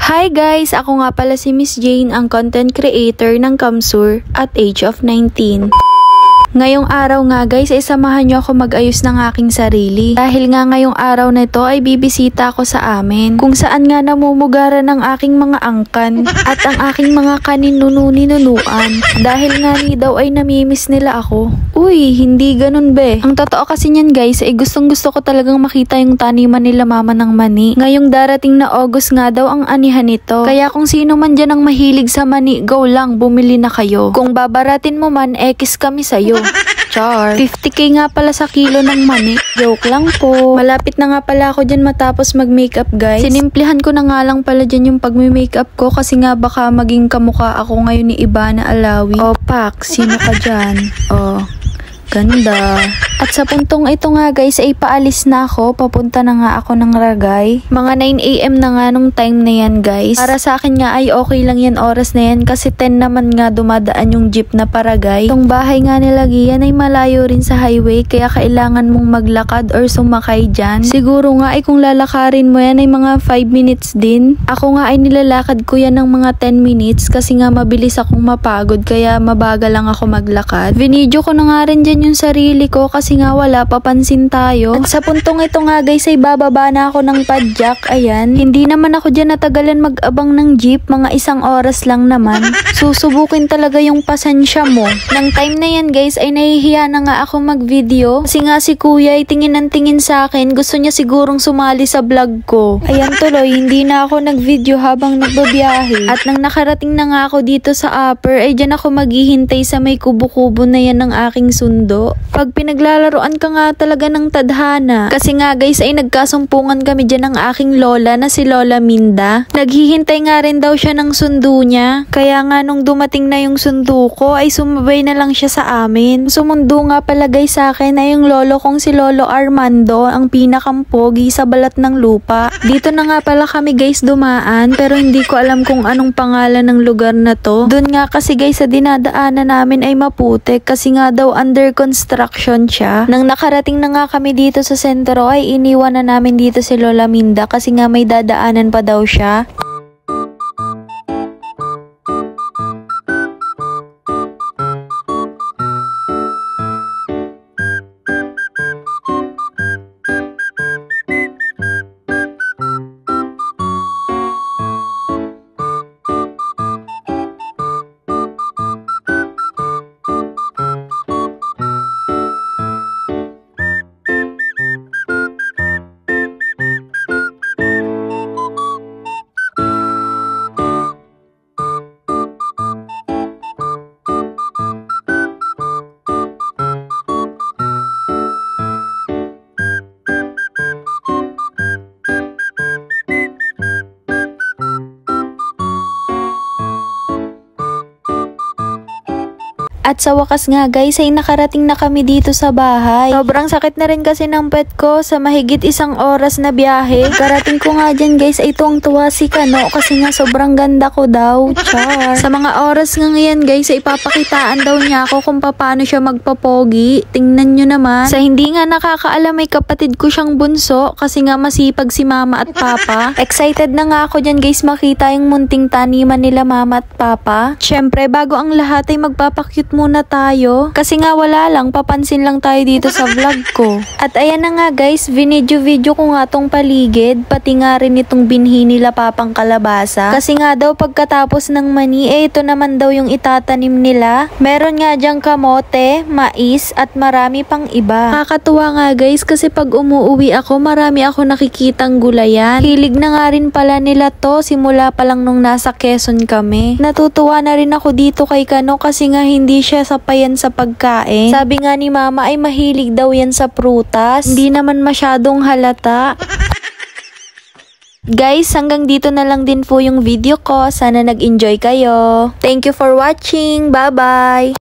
Hi guys! Ako nga pala si Miss Jane, ang content creator ng Kamsur at age of 19. Ngayong araw nga guys ay samahan nyo ako mag-ayos ng aking sarili. Dahil nga ngayong araw na ito ay bibisita ako sa amin. Kung saan nga namumugara ng aking mga angkan at ang aking mga kaninunu-ninunuan. Dahil nga ni daw ay namimiss nila ako. Uy, hindi ganun be. Ang totoo kasi niyan guys ay gustong gusto ko talagang makita yung taniman nila mama ng mani. Ngayong darating na August nga daw ang anihan nito. Kaya kung sino man dyan ang mahilig sa mani, go lang, bumili na kayo. Kung babaratin mo man, ekis kami sa'yo. Char. 50k nga pala sa kilo ng mani. Joke lang po. Malapit na nga pala ako dyan matapos mag-makeup guys. Sinimplihan ko na nga lang pala dyan yung pag-makeup ko kasi nga baka maging kamukha ako ngayon ni Ivana Alawi. O Pak, sino ka dyan? O, ganda. At sa puntong ito nga guys ay paalis na ako. Papunta na nga ako ng Ragay. Mga 9 AM na nga nung time na yan guys. Para sa akin nga ay okay lang yan oras na yan kasi 10 naman nga dumadaan yung jeep na Paragay. Itong bahay nga nila Gian ay malayo rin sa highway kaya kailangan mong maglakad or sumakay dyan. Siguro nga ay kung lalakarin mo yan ay mga 5 minutes din. Ako nga ay nilalakad ko yan ng mga 10 minutes kasi nga mabilis akong mapagod kaya mabagal lang ako maglakad. Vinidyo ko na nga rin dyan yung sarili ko kasi nga wala, papansin tayo. At sa puntong ito nga guys ay bababa na ako ng padjak. Ayan, hindi naman ako dyan natagalan mag-abang ng jeep, mga 1 oras lang naman. Susubukin talaga yung pasensya mo. Nang time na yan guys ay nahihiya na nga ako mag-video kasi nga si kuya ay tingin ng tingin sa akin, gusto niya sigurong sumali sa vlog ko. Ayan tuloy, hindi na ako nag-video habang nagbabiyahe. At nang nakarating na nga ako dito sa upper ay dyan ako maghihintay sa may kubo-kubo na yan ng aking sundo. Pag pinaglalaroan ka nga talaga ng tadhana. Kasi nga guys ay nagkasumpungan kami dyan ng aking lola na si Lola Minda. Naghihintay nga rin daw siya ng sundo niya. Kaya nga nung dumating na yung sundo ko ay sumabay na lang siya sa amin. Sumundo nga pala guys sa akin ay yung lolo kong si Lolo Armando, ang pinakampogi sa balat ng lupa. Dito na nga pala kami guys dumaan pero hindi ko alam kung anong pangalan ng lugar na to. Doon nga kasi guys sa dinadaanan namin ay maputik kasi nga daw under construction siya. Nang nakarating na nga kami dito sa sentro ay iniwan na namin dito si Lola Minda kasi nga may dadaanan pa daw siya. At sa wakas nga guys ay nakarating na kami dito sa bahay. Sobrang sakit na rin kasi ng pet ko sa mahigit 1 oras na biyahe. Karating ko nga dyan guys ay tuwang-tuwa si Kano kasi nga sobrang ganda ko daw. Char. Sa mga oras nga ngayon guys ay ipapakitaan daw niya ako kung paano siya magpapogi. Tingnan nyo naman. Sa hindi nga nakakaalam ay kapatid ko siyang bunso kasi nga masipag si mama at papa. Excited na nga ako dyan guys makita yung munting taniman nila mama at papa. Syempre bago ang lahat ay magpapakyut muna tayo. Kasi nga wala lang, papansin lang tayo dito sa vlog ko. At ayan na nga guys, video ko nga tong paligid, pati nga rin itong binhi nila papang kalabasa. Kasi nga daw pagkatapos ng mani, ito naman daw yung itatanim nila. Meron nga dyang kamote, mais, at marami pang iba. Nakakatuwa nga guys, kasi pag umuwi ako, marami ako nakikitang gulayan. Hilig na nga rin pala nila to, simula pa lang nung nasa Quezon kami. Natutuwa na rin ako dito kay Kano kasi nga hindi siya sapayan sa pagkain. Sabi nga ni mama ay mahilig daw yan sa prutas. Hindi naman masyadong halata. Guys, hanggang dito na lang din po yung video ko. Sana nag-enjoy kayo. Thank you for watching. Bye-bye!